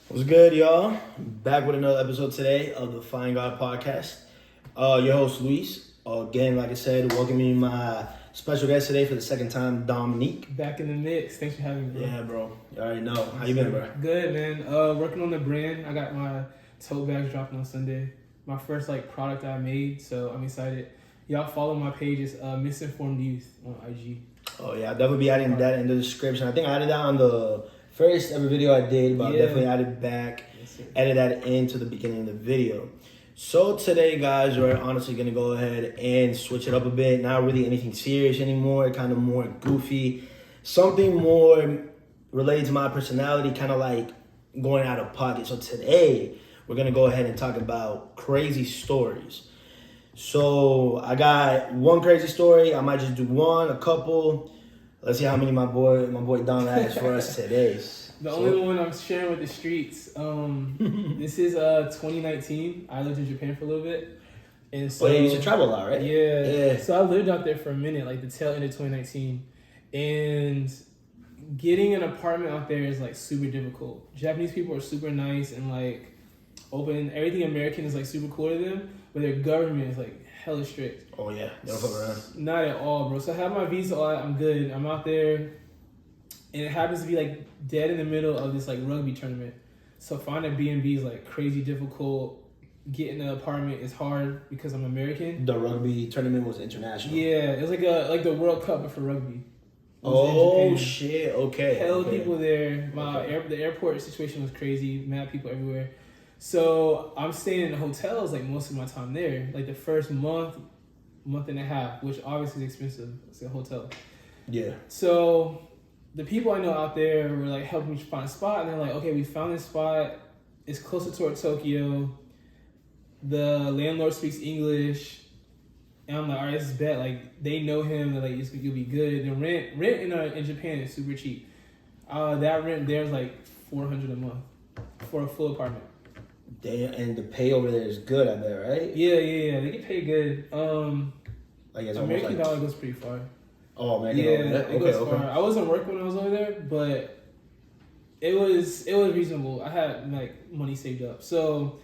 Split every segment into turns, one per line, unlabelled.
What's good, y'all? Back with another episode today of the Fine God Podcast. Your host, Luis. Again, like I said, welcoming my special guest today for the second time, Dominique.
Back in the mix. Thanks for having me, bro.
Yeah, bro. You already know. How you been, bro?
Good, man. Working on the brand. I got my tote bags dropping on Sunday. My first product I made, so I'm excited. Y'all follow my page. It's Misinformedyouth on IG.
Oh, yeah. I'll definitely be adding that in the description. I think I added that on the first ever video I did, but I'll definitely add it back, edit that into the beginning of the video. So today, guys, we're honestly going to go ahead and switch it up a bit. Not really anything serious anymore, kind of more goofy. Something more related to my personality, kind of like going out of pocket. So today, we're going to go ahead and talk about crazy stories. So I got one crazy story. I might just do one, a couple. Let's see how many my boy Don has for us today.
Only one I'm sharing with the streets. This is 2019. I lived in Japan for a little bit, and so
you used to travel a lot, right?
Yeah. So I lived out there for a minute, like the tail end of 2019, and getting an apartment out there is super difficult. Japanese people are super nice and open. Everything American is super cool to them, but their government is hella strict.
Oh yeah, they don't fuck around.
Not at all, bro. So I have my visa, I'm good. I'm out there, and it happens to be dead in the middle of this rugby tournament. So finding B&B is crazy difficult. Getting an apartment is hard because I'm American.
The rugby tournament was international.
Yeah, it was like the World Cup but for rugby.
Oh shit! Okay.
Hell, people there. The airport situation was crazy. Mad people everywhere. So I'm staying in hotels most of my time there. The first month and a half, which obviously is expensive. It's a hotel.
Yeah.
So the people I know out there were helping me find a spot, and they're okay, we found this spot. It's closer toward Tokyo. The landlord speaks English, and I'm all right, this is bet. They know him. They're you'll be good. The rent in Japan is super cheap. That rent there is $400 a month for a full apartment.
Damn, and the pay over there is good, I bet, right?
Yeah. They get paid good.
It's
American dollar goes pretty far.
Oh man,
it goes far. I wasn't working when I was over there, but it was reasonable. I had money saved up, so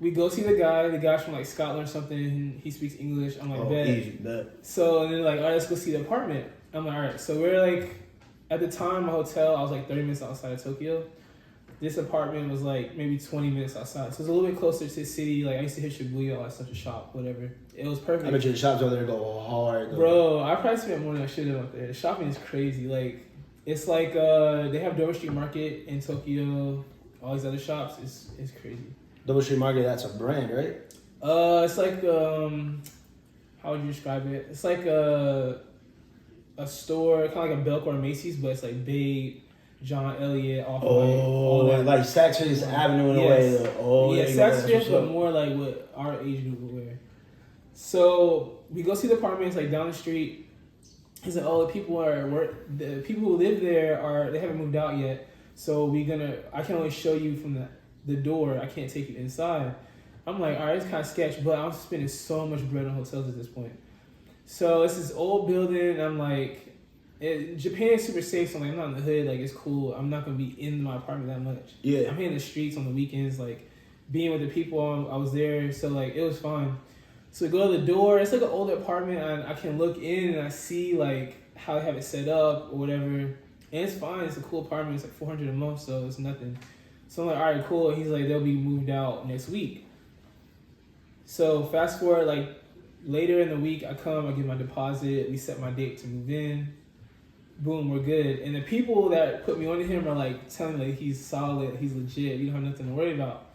we go see the guy. The guy's from Scotland or something. He speaks English. I'm bet.
Easy, bet.
So and then all right, let's go see the apartment. I'm all right. So we're at the time, my hotel, I was 30 minutes outside of Tokyo. This apartment was maybe 20 minutes outside. So it's a little bit closer to the city. I used to hit Shibuya, all that stuff to shop, whatever. It was perfect.
I bet you the shops over there go hard.
Bro, I probably spent more than I should have out there. The shopping is crazy. It's they have Dover Street Market in Tokyo. All these other shops. It's crazy.
Dover Street Market, that's a brand, right?
It's how would you describe it? It's a store, kind of a Belk or a Macy's, but it's big. John Elliott, all that.
Saks Fifth Avenue in a way.
Saks Fifth, but more what our age group would wear. So we go see the apartment. It's down the street. He's the people who live there they haven't moved out yet. So I can only show you from the door. I can't take you inside. I'm all right, it's kind of sketch, but I'm spending so much bread on hotels at this point. So it's this old building. And I'm Japan is super safe, so I'm not in the hood. It's cool. I'm not gonna be in my apartment that much.
Yeah.
I'm hitting the streets on the weekends, being with the people. I was there, so it was fine. So we go to the door. It's an older apartment, and I can look in and I see how they have it set up or whatever, and it's fine. It's a cool apartment. It's $400 a month, so it's nothing. So I'm all right, cool. He's they'll be moved out next week. So fast forward later in the week, I get my deposit. We set my date to move in. Boom, we're good. And the people that put me onto him are telling me he's solid, he's legit, you don't have nothing to worry about.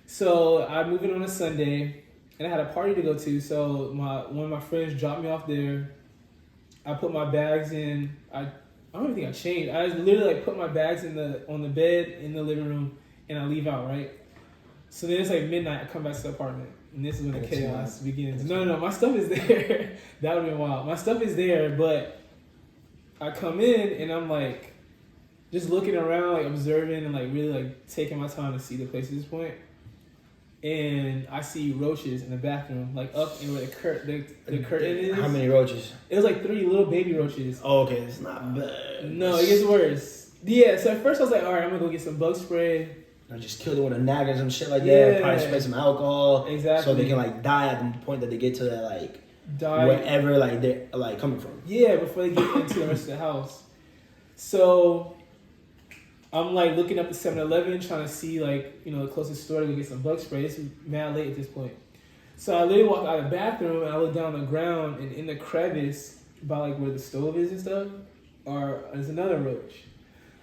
So I moved in on a Sunday, and I had a party to go to. So one of my friends dropped me off there. I put my bags in. I don't even think I changed. I literally put my bags on the bed in the living room, and I leave out, right? So then it's midnight. I come back to the apartment, and this is when the chaos begins. No, my stuff is there. That would have been wild. My stuff is there, but I come in and I'm just looking around, observing and really taking my time to see the place at this point. And I see roaches in the bathroom, up and where the curtain is.
How many roaches?
It was 3 little baby roaches.
Oh, okay, it's not bad.
No, it gets worse. Yeah, so at first I was all right, I'm gonna go get some bug spray.
Or just kill them with a nag or some shit like that. Probably spray some alcohol.
Exactly.
So they can like die at the point that they get to that like
die
wherever like they're like coming from.
Yeah, before they get into the rest of the house. So I'm like looking up the 7-Eleven, trying to see like, you know, the closest store to go get some bug spray. It's mad late at this point. So I literally walk out of the bathroom and I look down on the ground, and in the crevice by like where the stove is and stuff, there's another roach.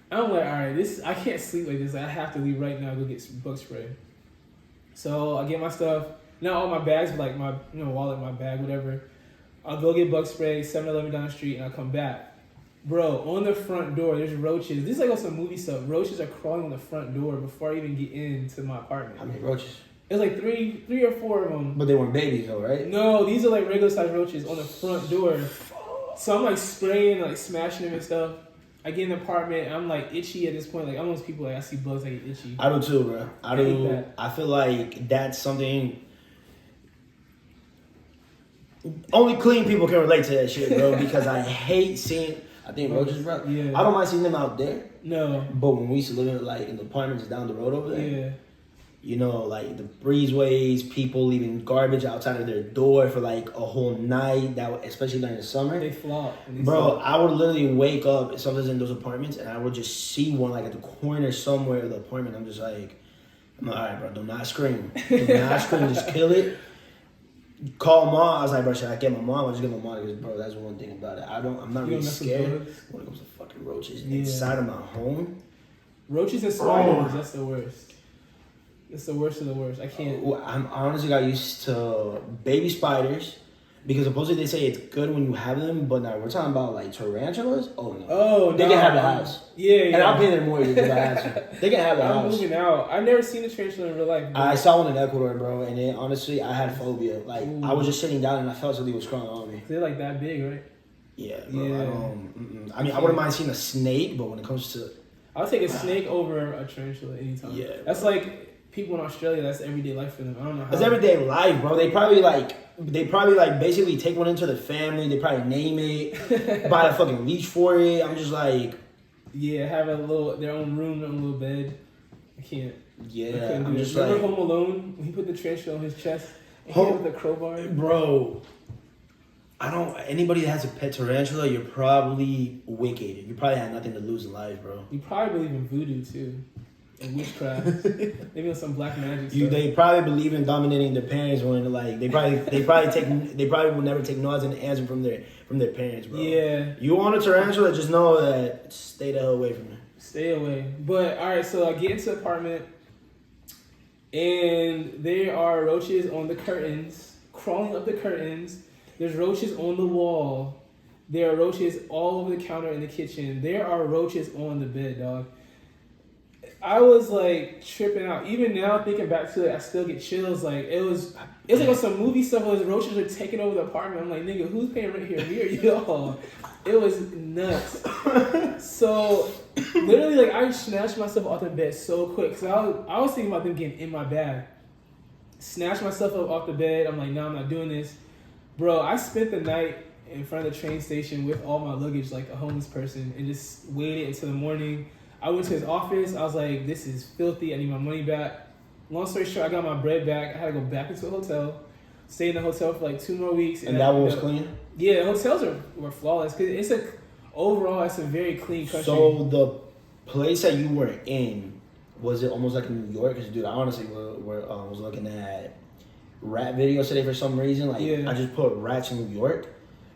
I'm like, all right, I can't sleep like this. I have to leave right now and go get some bug spray. So I get my stuff, not all my bags, but like my wallet, my bag, whatever. I'll go get bug spray, 7-Eleven down the street, and I'll come back. Bro, on the front door, there's roaches. This is like on some movie stuff. Roaches are crawling on the front door before I even get into my apartment.
How many roaches?
It's like three or four of them.
But they weren't babies though, right?
No, these are like regular sized roaches on the front door. So I'm like spraying, like smashing them and stuff. I get in the apartment, I'm like itchy at this point. Like I'm one of those people, like I see bugs, I get itchy.
I do too, bro. I
hate that.
I feel like that's something only clean people can relate to that shit, bro. Because I hate seeing. I think roaches, bro.
Yeah.
I don't mind seeing them out there.
No.
But when we used to live in like in the apartments down the road over there,
Yeah.
you know, like the breezeways, people leaving garbage outside of their door for like a whole night. That especially during the summer.
They flop.
Bro, I would literally wake up if something's in those apartments, and I would just see one like at the corner somewhere of the apartment. I'm just like, all right, bro, do not scream. Do not scream. Just kill it. Call mom. I was like, bro, should I get my mom? I just get my mom because, bro, that's one thing about it. I'm not really scared when it comes to fucking roaches inside of my home.
Roaches and spiders, that's the worst. It's the worst of the worst. I can't.
I'm honestly got used to baby spiders because supposedly they say it's good when you have them, but now we're talking about like tarantulas. Oh no.
Oh,
they can have the house.
Yeah.
And I'll pay them more if I ask you. They can have the house.
I'm moving out. I've never seen a tarantula in real life.
I saw one in Ecuador, bro, and it, honestly, I had phobia. Like I was just sitting down and I felt something was crawling on me.
They're like that big, right?
Yeah, bro. I mean, I wouldn't mind seeing a snake, but when it comes to,
I'll take a snake over a tarantula anytime.
Yeah,
that's
bro.
like. People in Australia, that's everyday life for them. I don't know how.
It's everyday life, bro. They probably like basically take one into the family. They probably name it, buy a fucking leash for it. I'm just like,
yeah, have their own room, their own little bed. I can't.
Yeah, I'm just
Remember
like,
Home Alone when he put the tarantula on his chest and hit him with the crowbar?
Bro, anybody that has a pet tarantula, you're probably wicked. You probably had nothing to lose in life, bro.
You probably believe in voodoo too. And witchcraft, maybe on some black magic stuff.
They probably believe in dominating their parents when like they probably will never take no as an answer from their parents, bro.
Yeah.
You want a tarantula? Just know that stay the hell away from it.
Stay away. But all right, so I get into the apartment, and there are roaches on the curtains, crawling up the curtains. There's roaches on the wall. There are roaches all over the counter in the kitchen. There are roaches on the bed, dog. I was like tripping out. Even now, thinking back to it, I still get chills. Like it was like on some movie stuff where the roaches are taking over the apartment. I'm like, nigga, who's paying rent here? Me or y'all? It was nuts. So literally, like I snatched myself off the bed so quick because I was thinking about them getting in my bag. Snatched myself up off the bed. I'm like, no, I'm not doing this, bro. I spent the night in front of the train station with all my luggage like a homeless person and just waited until the morning. I went to his office. I was like, this is filthy. I need my money back. Long story short, I got my bread back. I had to go back into a hotel. Stay in the hotel for like 2 more weeks.
And that one was clean?
Yeah, the hotels were flawless. Because overall, it's a very clean country.
So the place that you were in, was it almost like in New York? Because, dude, I honestly was looking at rat videos today for some reason. Like, I just put rats in New York.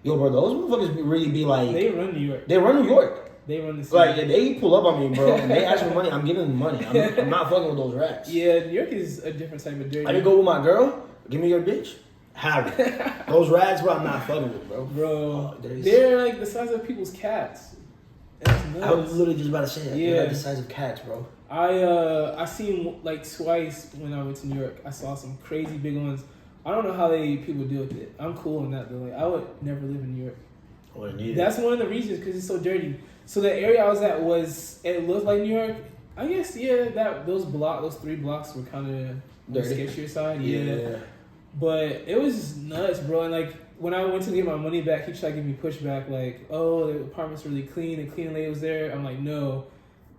Yo, bro, those motherfuckers really be like...
They run New York.
They run New York.
They run the city.
Like, if they pull up on me, bro, and they ask for money, I'm giving them money. I'm not fucking with those rats.
Yeah, New York is a different type of dirty.
I can go with my girl. Give me your bitch. Have it. Those rats, bro, I'm not fucking with, bro.
Bro, they're like the size of people's cats. That's nuts.
I was literally just about to say that.
Yeah.
They're like the size of cats, bro.
I seen like twice when I went to New York. I saw some crazy big ones. I don't know how people deal with it. I'm cool on that though. Like I would never live in New York. That's one of the reasons because it's so dirty. So the area I was at it looked like New York. I guess those 3 blocks were kind of the sketchier side. Yeah. But it was just nuts, bro. And like when I went to get my money back, he tried to give me pushback. Like, oh, the apartment's really clean. The cleaning lady was there. I'm like, no,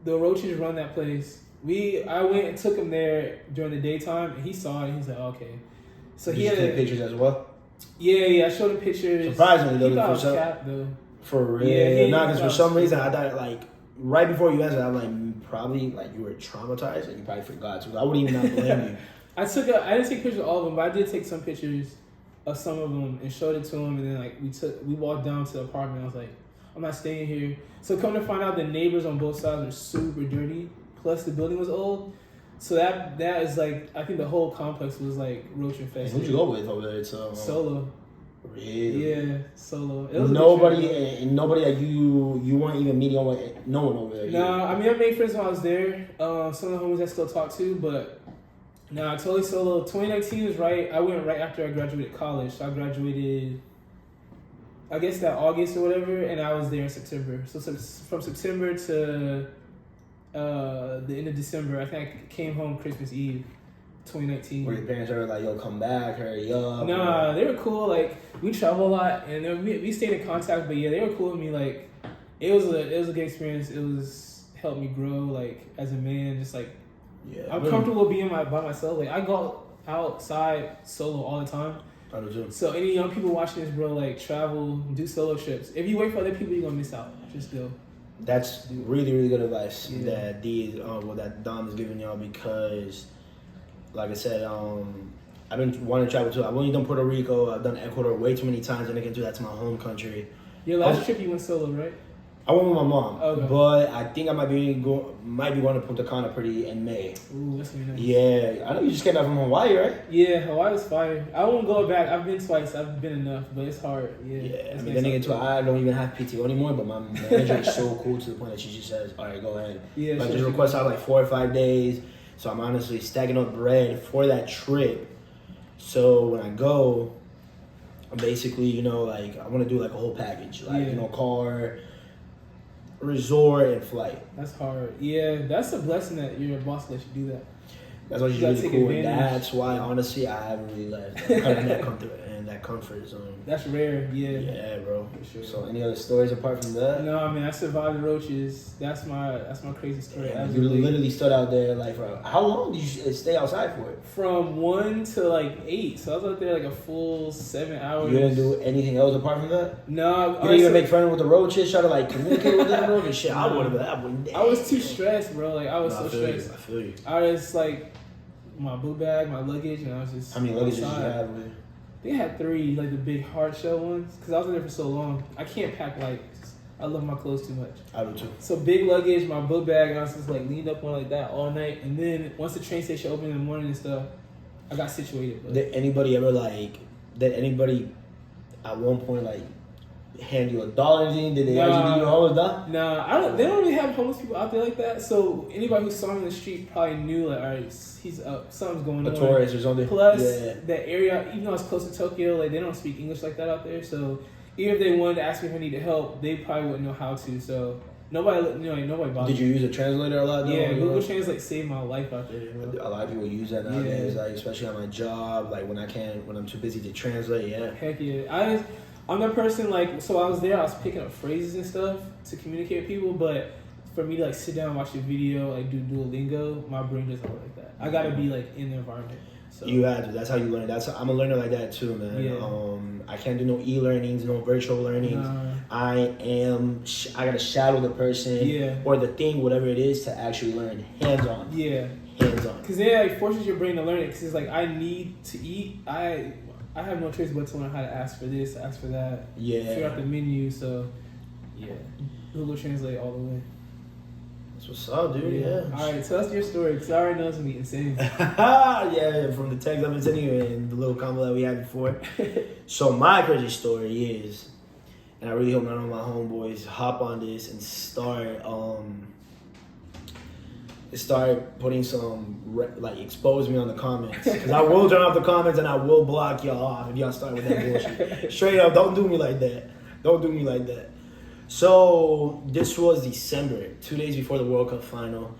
the roaches run that place. I went and took him there during the daytime, and he saw it. And he's like, okay. So
he had take pictures as well.
Yeah, I showed him pictures.
Surprisingly,
he thought it was cap, though.
For real,
yeah,
nah, because for some reason I thought like right before you answered, I'm like probably like you were traumatized and you probably forgot. So I wouldn't even not blame you.
I didn't take pictures of all of them, but I did take some pictures of some of them and showed it to him. And then like we walked down to the apartment. I was like, I'm not staying here. So come to find out, the neighbors on both sides were super dirty. Plus the building was old. So that is like, I think the whole complex was like roach infested.
Who'd you go with over there?
Solo.
Really?
Yeah, solo.
Nobody that you weren't even meeting with, no one over there.
Nah, I mean I made friends when I was there. Some of the homies I still talk to, but nah, totally solo. 2019 was right. I went right after I graduated college. So I graduated, I guess that August or whatever, and I was there in September. So from September to the end of December, I think I came home Christmas Eve, 2019.
Were your parents ever like, yo, come back, hurry up?
Nah, they were cool. Like, we travel a lot, and then we stayed in contact, but yeah, they were cool with me. Like, it was a good experience. It was helped me grow, like, as a man, just like,
yeah,
I'm comfortable being by myself. Like, I go outside solo all the time.
I do too.
So any young people watching this, bro, like, travel, do solo trips. If you wait for other people, you're gonna miss out. Just go.
That's really, really good advice that that Dom is giving y'all, because, like I said, I've been wanting to travel too. I've only done Puerto Rico. I've done Ecuador way too many times, and I can do that to my home country.
Your last trip you went solo, right?
I went with my mom,
okay.
But I think I might be going to Punta Cana in May.
Ooh, that's really nice.
Yeah, I know you just came back from Hawaii, right?
Yeah, Hawaii was fire. I won't go back. I've been twice. I've been enough, but it's hard.
Yeah. I mean, then again, I don't even have PTO anymore, but my manager is so cool to the point that she just says, "All right, go ahead."
Yeah,
like just request out like 4 or 5 days. So I'm honestly stacking up bread for that trip. So when I go, I'm basically, like I want to do like a whole package, like car, resort, and flight.
That's hard. Yeah, that's a blessing that your boss lets you do that.
That's why she's really cool, and that's why honestly I haven't really left. I'm kind of in that comfort zone.
That's rare. Yeah.
Yeah, bro.
For sure.
So any other stories apart from that?
No, I mean I survived the roaches. That's my crazy story.
Yeah, you literally stood out there like for how long did you stay outside for?
From 1 to like 8. So I was out there like a full 7 hours.
You didn't do anything else apart from that?
No.
You didn't even make friends with the roaches, try to like communicate with them and shit. I would have.
I was too stressed, bro. Like I was so stressed.
I feel you.
I was like my book bag, my luggage, and I was just.
How many luggage did you have?
I think I had 3, like the big hard shell ones, because I was in there for so long. I can't pack light. I love my clothes too much.
I do too.
So big luggage, my book bag, and I was just like leaned up on like that all night. And then once the train station opened in the morning and stuff, I got situated. But.
Did anybody at one point like hand you $1 or anything? Did they actually give you $100?
Nah, they don't really have homeless people out there like that. So anybody who saw me in the street probably knew like, all right, he's up, something's going on.
A tourist or something.
Plus, that area, even though it's close to Tokyo, like they don't speak English like that out there. So even if they wanted to ask me if I needed help, they probably wouldn't know how to. So nobody bothered.
Did you use a translator a lot?
Yeah, Google Translate saved my life out there.
A lot of people use that nowadays, like especially on my job, like when I'm too busy to translate. Yeah.
Heck yeah, I'm that person, like, so I was there, I was picking up phrases and stuff to communicate with people, but for me to, like, sit down and watch the video, like, do Duolingo, my brain doesn't work like that. I gotta be, like, in the environment. So. You
have to. That's how you learn. I'm a learner like that, too, man.
Yeah.
I can't do no e-learnings, no virtual learnings. I gotta shadow the person or the thing, whatever it is, to actually learn hands-on.
Yeah.
Hands-on.
Because it forces your brain to learn it, because it's like, I need to eat, I have no choice but to learn how to ask for this, ask for that.
Yeah.
Figure out the menu. So, yeah. Google Translate all the way.
That's what's up, dude. Yeah.
All right, tell us your story, because I already know it's going to be insane.
Yeah, from the text I've been sending you and the little combo that we had before. So, my crazy story is, and I really hope none of my homeboys hop on this and start putting expose me on the comments, because I will turn off the comments and I will block y'all off if y'all start with that bullshit. Straight up, don't do me like that. So this was December, 2 days before the World Cup final.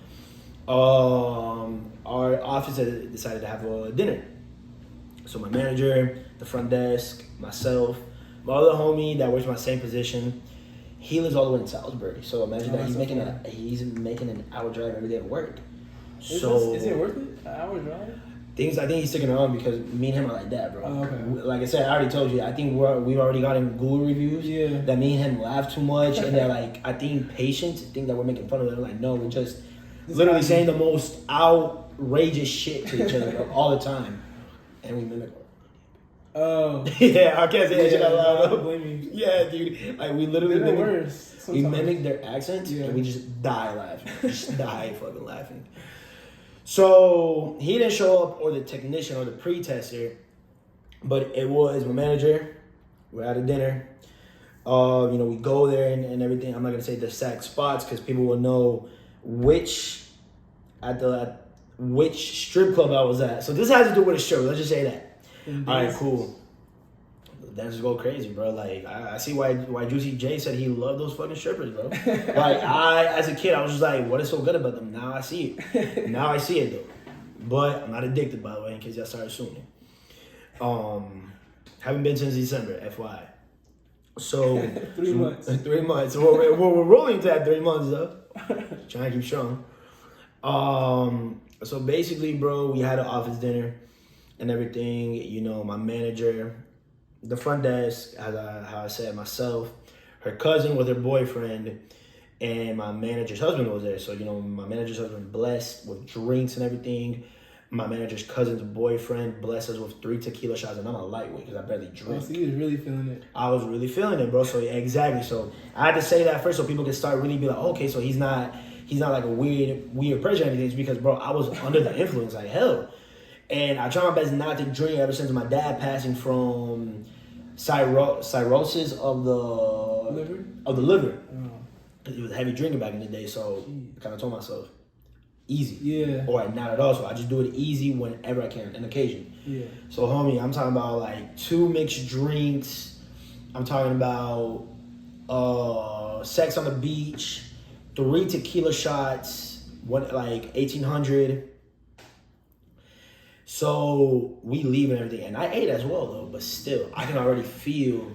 Our office had decided to have a dinner. So my manager, the front desk, myself, my other homie that works my same position. He lives all the way in Salisbury, so imagine that he's making an hour drive every day to work.
Is it worth it? An hour drive?
I think he's sticking around because me and him are like that, bro.
Oh, okay.
Like I said, I already told you. I think we've already gotten Google reviews.
Yeah.
That me and him laugh too much, and they're like, I think patients think that we're making fun of them. Like, no, we're just literally saying the most outrageous shit to each other, bro, all the time, and we mimic.
Oh.
Yeah, I can't say that shit out loud.
I don't blame you.
Yeah, dude. Like we literally we mimic their accents, and we just die laughing. Just die fucking laughing. So he didn't show up, or the technician, or the pre-tester, but it was my manager. We're at a dinner. We go there and everything. I'm not gonna say the exact spots because people will know which strip club I was at. So this has to do with a strip. Let's just say that. All right, cool. The dancers go crazy, bro. Like I see why Juicy J said he loved those fucking strippers, bro. Like as a kid, I was just like, what is so good about them? Now I see it. Now I see it though. But I'm not addicted, by the way, in case y'all start assuming. Haven't been since December, FYI. So
3 months.
3 months. We're rolling to that 3 months though. Trying to keep strong. So basically, bro, we had an office dinner and everything. My manager, the front desk, how I said, myself, her cousin with her boyfriend, and my manager's husband was there. So, my manager's husband blessed with drinks and everything. My manager's cousin's boyfriend blessed us with 3 tequila shots, and I'm a lightweight because I barely drink.
Oh, so you was really feeling it.
I was really feeling it, bro. So exactly. So I had to say that first so people can start really be like, okay, so he's not like a weird person or anything. It's because, bro, I was under the influence like hell. And I try my best not to drink ever since my dad passing from cirrhosis of the liver.
Oh.
It was heavy drinking back in the day, so I kind of told myself, easy.
Yeah.
Or not at all, so I just do it easy whenever I can, an occasion.
Yeah.
So, homie, I'm talking about like 2 mixed drinks. I'm talking about sex on the beach, 3 tequila shots, like 1800. So we leave and everything, and I ate as well though, but still, I can already feel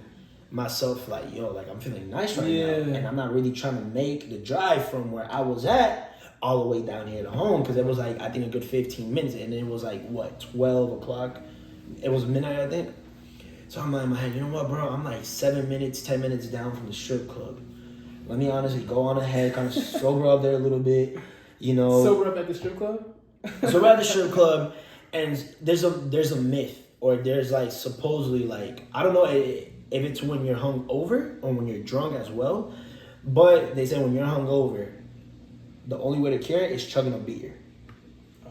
myself like, like I'm feeling nice right now, and I'm not really trying to make the drive from where I was at all the way down here to home, because it was like, I think a good 15 minutes, and it was like, 12 o'clock? It was midnight, I think. So I'm like in my head, you know what, bro? I'm like 10 minutes down from the strip club. Let me honestly go on ahead, kind of sober up there a little bit,
Sober up at the strip club?
So we're at the strip club, and there's a myth, or there's like supposedly like, I don't know if it's when you're hung over or when you're drunk as well, but they say when you're hung over, the only way to cure it is chugging a beer.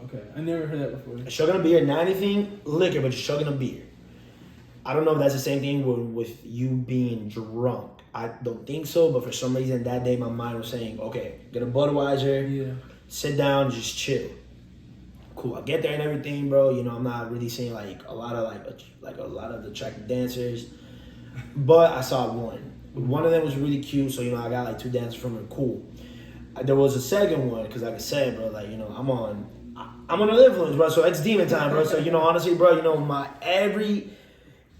Okay, I never heard that before.
Chugging a beer, not anything liquor, but just chugging a beer. I don't know if that's the same thing with you being drunk. I don't think so, but for some reason that day my mind was saying, okay, get a Budweiser, sit down, just chill. Cool, I get there and everything, bro. I'm not really seeing like a lot of the attractive dancers, but I saw one. One of them was really cute, so I got like 2 dancers from her. Cool. There was a second one because, like I said, bro, like I'm on an influence, bro. So it's demon time, bro. So honestly, bro, my everything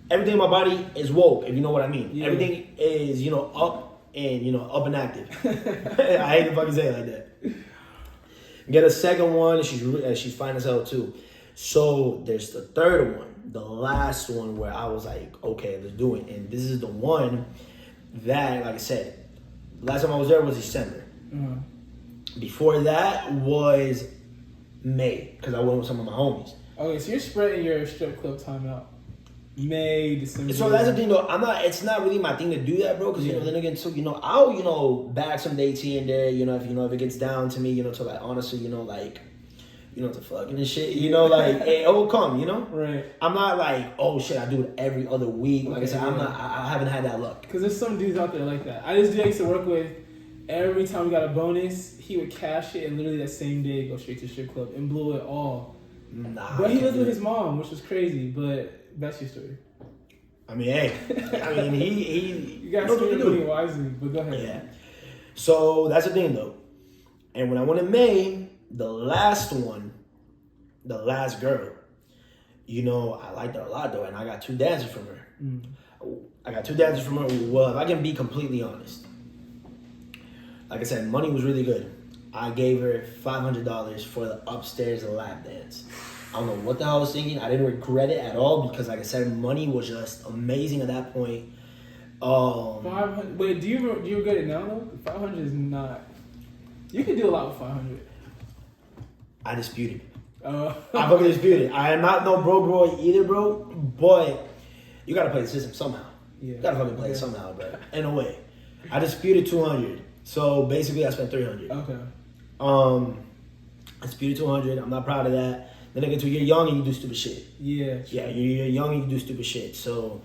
in my body is woke, if you know what I mean. Yeah. Everything is up and up and active. I hate to fucking say it like that. Get a second one, and she's fine as hell too. So there's the third one, the last one, where I was like, okay, let's do it. And this is the one that, like I said, last time I was there was December. Mm-hmm. Before that was May, because I went with some of my homies.
Okay, so you're spreading your strip club time out. May, December.
So that's the thing, though. It's not really my thing to do that, bro. Because then again, too, I'll bag some dates here and there. If it gets down to me, to like honestly, to fucking and shit. Like it will come.
Right.
I'm not like, oh shit, I do it every other week. Like I said, I'm not. I haven't had that luck.
Because there's some dudes out there like that. I used to work with. Every time we got a bonus, he would cash it and literally that same day go straight to strip club and blew it all.
Nah.
But he lived with his mom, which was crazy. But that's your story.
I mean, hey. He
you gotta spend your money wisely, but go ahead.
Yeah. So that's the thing, though. And when I went in May, the last girl, I liked her a lot, though, and I got 2 dancers from her. I got 2 dancers from her. Well, if I can be completely honest, like I said, money was really good. I gave her $500 for the upstairs lap dance. I don't know what the hell I was thinking. I didn't regret it at all because, like I said, money was just amazing at that point.
500. Wait, do you regret it now though? 500 is not. You can do a lot with 500.
I disputed. I fucking disputed. I am not no broke boy either, bro. But you gotta play the system somehow. Yeah. You gotta fucking play it somehow, bro. In a way. I disputed 200. So basically I spent 300.
Okay.
I disputed 200. I'm not proud of that. Then I get to you're young and you do stupid shit.
Yeah.
Yeah, you're young and you do stupid shit. So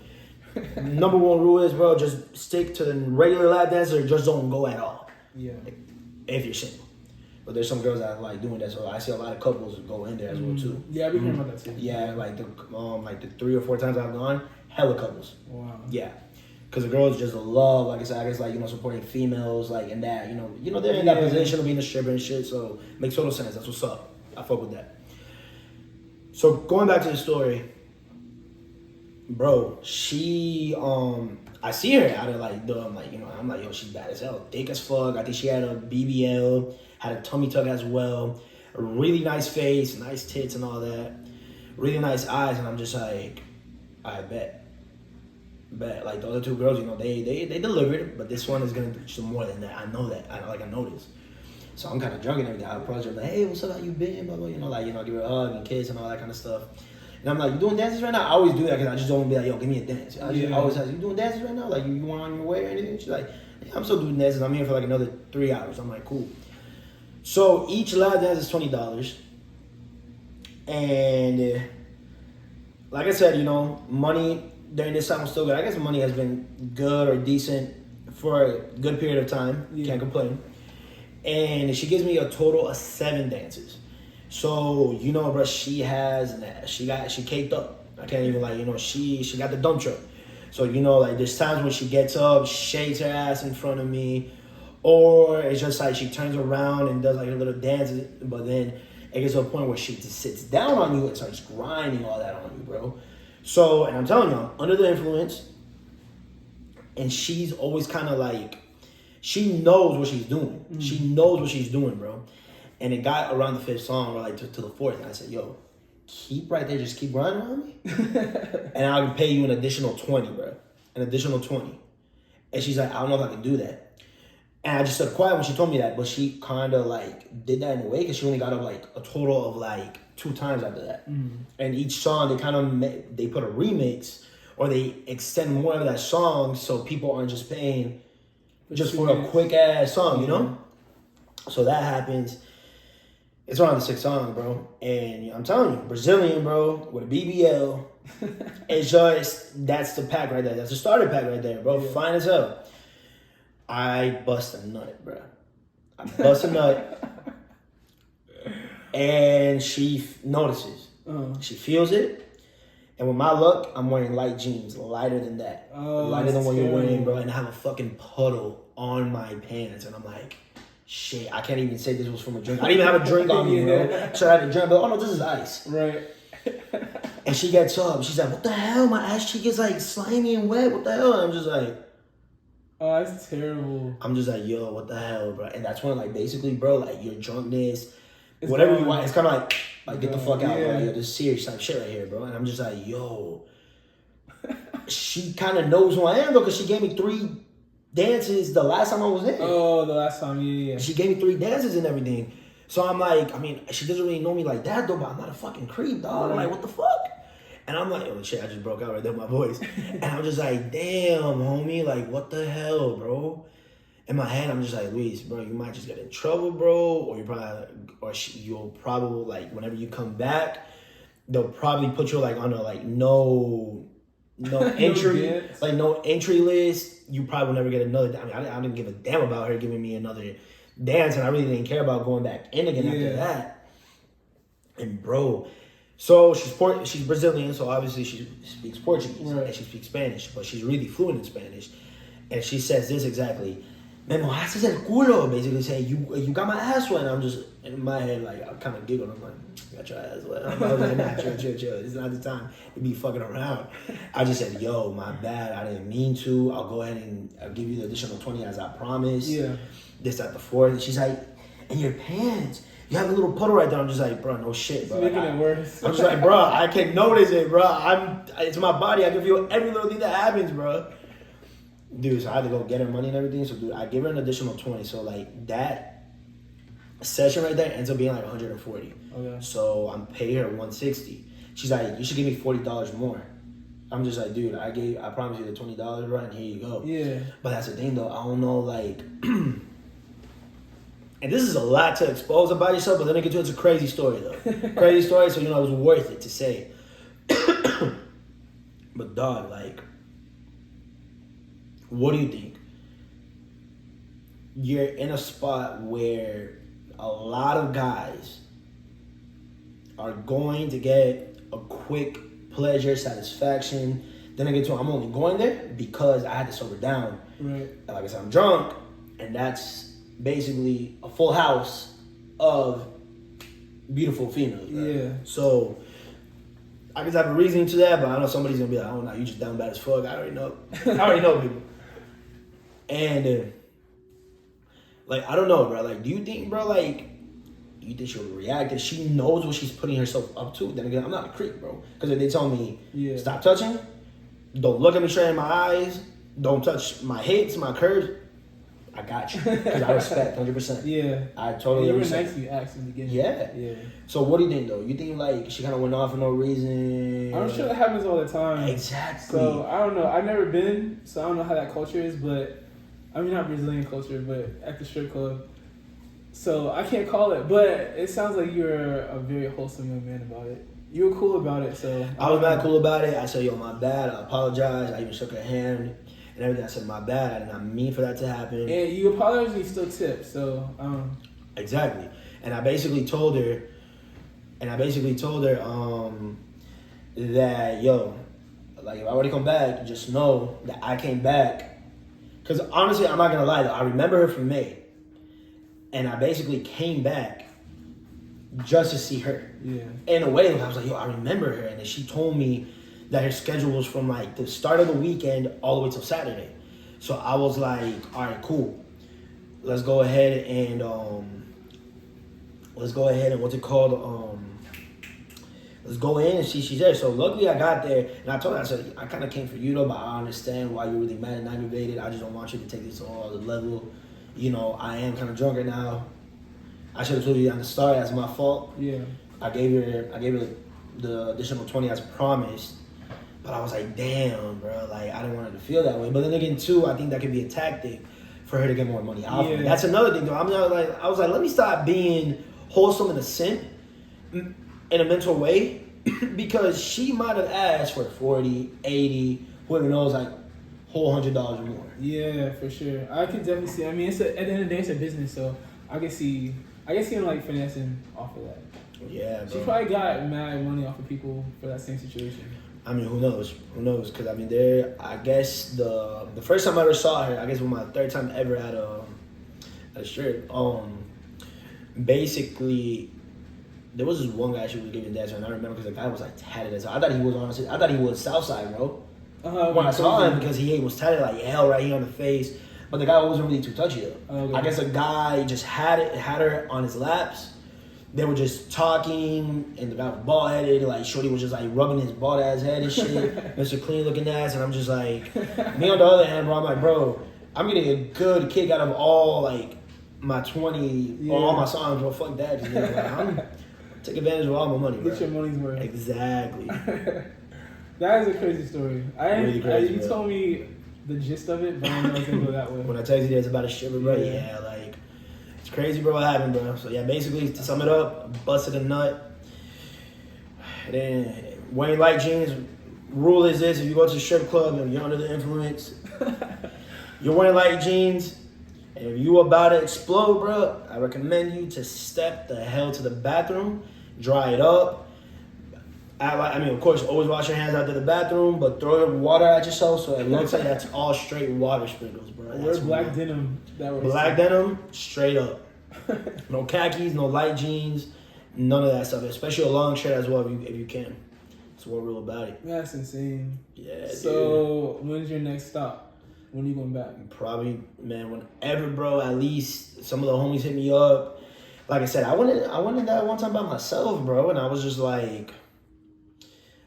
number one rule is, bro, just stick to the regular lap dance or just don't go at all.
Yeah.
Like, if you're single. But there's some girls that like doing that, so I see a lot of couples go in there as well too.
Yeah, I've been hearing about that too.
Yeah, like the 3 or 4 times I've gone, hella couples.
Wow.
Yeah, because the girls just love, like I said, I guess like supporting females, like in that they're in that position of being a stripper and shit. So makes total sense. That's what's up. I fuck with that. So going back to the story, bro, she I see her out of like I'm like, yo, she's bad as hell, thick as fuck. I think she had a BBL. Had a tummy tuck as well, a really nice face, nice tits and all that, really nice eyes, and I'm just like, I bet. Like the other 2 girls, they delivered, but this one is gonna do some more than that. I know that. I know this. So I'm kind of drunk and everything. I approach her like, hey, what's up? How you been? Blah blah. Give her a hug and kiss and all that kind of stuff. And I'm like, you doing dances right now? I always do that because I just don't want to be like, yo, give me a dance. I always ask, you doing dances right now? Like you want on your way or anything? She's like, yeah, I'm still doing dances. I'm here for like another 3 hours. I'm like, cool. So each lap dance is $20, and like I said, money during this time was still good. I guess money has been good or decent for a good period of time. Yeah. Can't complain. And she gives me a total of 7 dances. So bro, she caked up. I can't even she got the dump truck. So there's times when she gets up, shakes her ass in front of me. Or it's just like she turns around and does like a little dance, but then it gets to a point where she just sits down on you and starts grinding all that on you, bro. So, and I'm telling you, I'm under the influence, and she's always kind of like, she knows what she's doing. Mm-hmm. She knows what she's doing, bro. And it got around the 5th song, or like to the 4th, and I said, yo, keep right there, just keep grinding on me, and I'll pay you an additional 20, bro. An additional 20. And she's like, I don't know if I can do that. And I just stood quiet when she told me that, but she kind of like did that in a way because she only got up like a total of like 2 times after that. And each song they put a remix or they extend more of that song so people aren't just paying just for a quick ass song, So that happens. It's around the 6th song, bro, and I'm telling you, Brazilian, bro, with a BBL, it's just that's the pack right there. That's the starter pack right there, bro. Yeah. Fine as hell. I bust a nut, bro. I bust a nut. And she notices. She feels it. And with my luck, I'm wearing light jeans, lighter than that. Lighter than what you're wearing, bro. And I have a fucking puddle on my pants. And I'm like, shit, I can't even say this was from a drink. I didn't even have a drink on me, bro. So I had a drink, but oh no, this is ice.
Right.
And she gets up. She's like, what the hell? My ass cheek is like slimy and wet. What the hell? And I'm just like,
oh, that's terrible.
I'm just like, yo, what the hell, bro? And that's when, like, basically, bro, like, your drunkness, whatever you want, it's kind of like, get the fuck out, bro. Yo, this serious type shit right here, bro. And I'm just like, yo. She kind of knows who I am, though, because she gave me 3 dances the last time I was in.
Oh, the last time, yeah.
She gave me 3 dances and everything. So I'm like, she doesn't really know me like that, though, but I'm not a fucking creep, dog. Right. I'm like, what the fuck? And I'm like, oh shit, I just broke out right there with my voice. And I'm just like, damn, homie, like, what the hell, bro? In my head, I'm just like, Luis, bro, you might just get in trouble, bro, or you'll probably, like, whenever you come back, they'll probably put you, like, on a, like, no entry, like, no entry list. You probably will never get another, I didn't give a damn about her giving me another dance, and I really didn't care about going back in again after that. And, bro, so she's Brazilian, so obviously she speaks Portuguese and she speaks Spanish, but she's really fluent in Spanish. And she says this exactly, "Me mojaste el culo," basically saying, you got my ass wet. And I'm just, in my head, like, I kind of giggled. I'm like, you got your ass wet. I was like, nah, chill. It's not the time to be fucking around. I just said, yo, my bad. I didn't mean to. I'll go ahead and I'll give you the additional 20 as I promised. Yeah. This, that, the 4th. And she's like, and your pants, you have a little puddle right there. I'm just like, bro, no shit, bro.
It's making it worse.
I'm just like, bro, I can notice it, bro. It's my body. I can feel every little thing that happens, bro. Dude, so I had to go get her money and everything. So, dude, I give her an additional 20. So, like, that session right there ends up being like 140.
Okay.
So, I'm paying her 160. She's like, you should give me $40 more. I'm just like, dude, I promised you the $20, right? And here you go.
Yeah.
But that's the thing, though. I don't know, like, and this is a lot to expose about yourself, but then it gets to it's a crazy story, though. Crazy story, so, you know, it was worth it to say. But, dog, like, what do you think? You're in a spot where a lot of guys are going to get a quick pleasure, satisfaction. Then I get to, I'm only going there because I had to sober down.
Right.
And like I said, I'm drunk, and that's basically a full house of beautiful females. Right?
Yeah.
So I guess I have a reasoning to that, but I know somebody's gonna be like, oh no, you just down bad as fuck. I already know. I already know people. And like, I don't know, bro. Like, do you think, bro, like, you think she'll react if she knows what she's putting herself up to? Then again, I'm not a creep, bro. Because if they tell me, stop touching, don't look at me straight in my eyes, don't touch my hips, my curves, I got you. Because I respect 100%.
Yeah.
I totally
you were
respect.
nice to you, actually, in the beginning.
Yeah.
Yeah.
So what do you think, though? You think, like, she kind of went off for no reason?
I'm sure that happens all the time.
Exactly.
So, I don't know. I've never been, so I don't know how that culture is, but I mean, not Brazilian culture, but at the strip club. So I can't call it, but it sounds like you're a very wholesome young man about it. You were cool about it, so.
I was mad cool about it. I said, yo, my bad. I apologize. I even shook her hand and everything. I said, my bad. I did not mean for that to happen.
And you apologized and you still tipped, so.
Exactly. And I basically told her, that, yo, like, if I were to come back, just know that I came back. Because honestly, I'm not going to lie, though. I remember her from May. And I basically came back just to see her.
Yeah.
In a way, I was like, yo, I remember her. And then she told me that her schedule was from, like, the start of the weekend all the way till Saturday. So I was like, all right, cool. Let's go ahead and, what's it called? Let's go in and see she's there. So luckily I got there, and I told her, I said, I kind of came for you though, but I understand why you're really mad and aggravated. I just don't want you to take this to all the level. You know, I am kind of drunker now. I should have told you on the start. That's my fault.
Yeah.
I gave her the additional 20 as promised, but I was like, damn, bro, like I didn't want her to feel that way. But then again, too, I think that could be a tactic for her to get more money out of me. That's another thing, though. I was like, let me stop being wholesome in a simp. In a mental way, because she might have asked for 40, 80, whoever knows, like whole $100 more.
Yeah, for sure. I can definitely see. I mean, at the end of the day, it's a business, so I can see him like finessing off of that.
Yeah, bro.
She probably got mad money off of people for that same situation.
I mean, who knows? Because I mean, I guess the first time I ever saw her, I guess it was my third time ever at a strip. Basically, there was this one guy she was giving that to, and I remember because the guy was like tatted as hell. I thought he was Southside, bro. When I saw him, because he was tatted like hell right here on the face, but the guy wasn't really too touchy though. Okay. I guess a guy just had her on his laps. They were just talking, and the guy was bald headed. Like shorty was just like rubbing his bald ass head and shit, Mr. Clean looking ass, and I'm just like, me on the other hand, bro. I'm like, bro, I'm getting a good kick out of all like my 20 or all my songs, bro. Fuck that, just, like, I'm take advantage of all my money, bro.
Get your money's worth.
Exactly.
That is a crazy story.
Really crazy,
you told me the gist of it, but I didn't know it was going to go that way.
When I texted you, it's about a stripper, bro. Yeah, like, it's crazy, bro, what happened, bro. So, yeah, basically, to sum it up, busted a nut. Then, wearing light jeans. Rule is this: if you go to a strip club and you're under the influence, you're wearing light jeans, and if you about to explode, bro, I recommend you to step the hell to the bathroom, dry it up. I mean, of course, always wash your hands after the bathroom, but throw water at yourself so it looks like that's all straight water sprinkles, bro.
Wear black denim.
Black denim, straight up. No khakis, no light jeans, none of that stuff. Especially a long shirt as well if you can. That's what real about it.
That's insane.
Yeah,
so, when's your next stop? When are you going back?
Probably, man, whenever, bro. At least some of the homies hit me up. like I said, I went in that one time by myself, bro, and I was just like,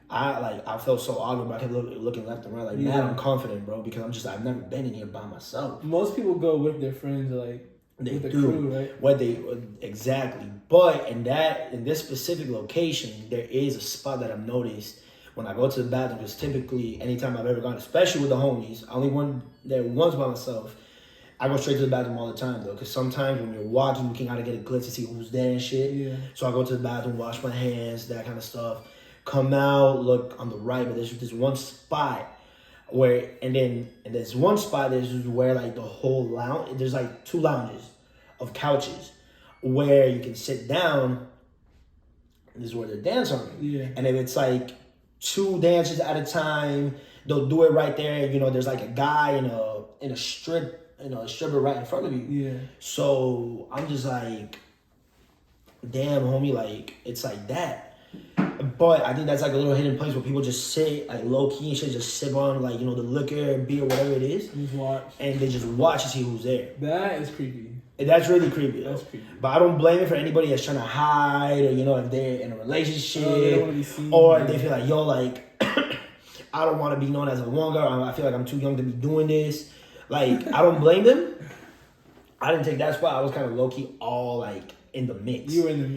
I felt so awkward, but I kept looking left and right, like mad unconfident, bro, because I've never been in here by myself.
Most people go with their friends, like with the crew, right?
Exactly, but in this specific location, there is a spot that I've noticed when I go to the bathroom, because typically anytime I've ever gone, especially with the homies, I only went there once by myself. I go straight to the bathroom all the time though, because sometimes when you're walking, you can kind of get a glimpse to see who's there and shit.
Yeah.
So I go to the bathroom, wash my hands, that kind of stuff. Come out, look on the right, but there's this one spot where, and there's one spot there's where like the whole lounge, there's like 2 lounges of couches where you can sit down. This is where they dance on you.
Yeah.
And if it's like 2 dances at a time, they'll do it right there. You know, there's like a guy in a stripper right in front of you.
Yeah.
So I'm just like, damn, homie, like it's like that. But I think that's like a little hidden place where people just sit like low key and shit, just sip on like, you know, the liquor, beer, whatever it is.
Just watch.
And they just watch and see who's there.
That is creepy.
And that's really creepy.
That's creepy.
But I don't blame it for anybody that's trying to hide, or, you know, if they're in a relationship,
they don't want to be seen,
or they feel like, yo, like I don't want to be known as a wonger. I feel like I'm too young to be doing this. Like, I don't blame them. I didn't take that spot. I was kind of low key all like in the mix.
You were in the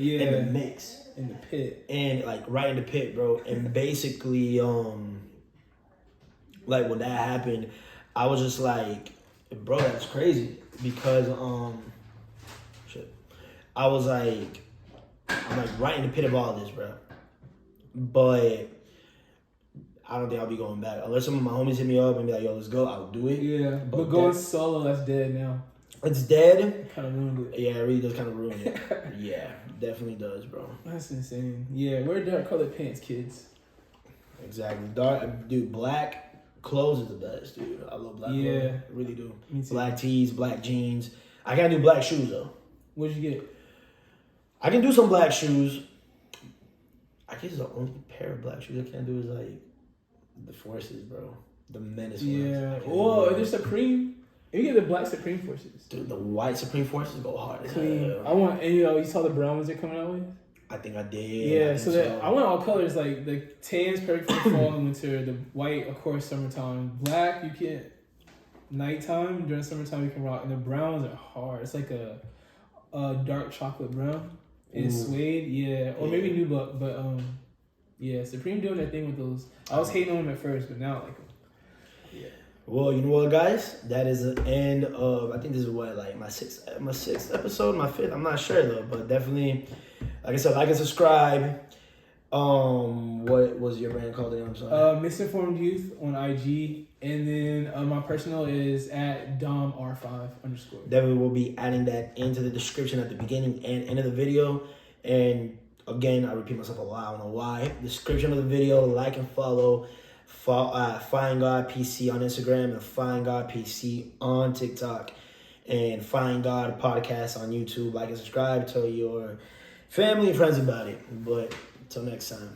mix.
In the pit.
And like right in the pit, bro. And basically, like when that happened, I was just like, bro, that's crazy. Because I was like, I'm like right in the pit of all this, bro. But I don't think I'll be going back. Unless some of my homies hit me up and be like, yo, let's go, I'll do it.
Yeah. But going solo, that's dead now.
It's dead.
Kind of ruined it.
Yeah, it really does kind of ruin it. Yeah, definitely does, bro.
That's insane. Yeah, wear dark colored pants, kids.
Exactly. Dark, dude, black clothes is the best, dude. I love black clothes. I really do.
Me too.
Black tees, black jeans. I can't do black shoes, though.
What'd you get?
I can do some black shoes. I guess the only pair of black shoes I can't do is like the Forces, bro. The Menace ones.
Yeah. Oh, there's Supreme. You get the black Supreme Forces.
Dude, the white Supreme Forces go hard as
clean.
hell.
I want, and you saw the brown ones they're coming out with?
I think I did.
Yeah, so I want all colors, like the tan's perfect for fall and winter, the white, of course, summertime. Black, you can't, nighttime, during summertime you can rock, and the browns are hard. It's like a dark chocolate brown. And it's suede, yeah. Or maybe nubuck, but yeah, Supreme doing their thing with those. I was hating on them at first, but now I like them. Yeah.
Well, you know what, guys? That is the end of, I think this is what, like my sixth episode, my 5th. I'm not sure though, but definitely, like I said, like and subscribe. What was your brand called again? I'm sorry.
Misinformedyouth on IG, and then my personal is at DomR5_.
Definitely will be adding that into the description at the beginning and end of the video. And again, I repeat myself a lot. I don't know why. Description of the video, like and follow. Find God PC on Instagram and Find God PC on TikTok, and Find God Podcast on YouTube. Like and subscribe. Tell your family and friends about it. But until next time.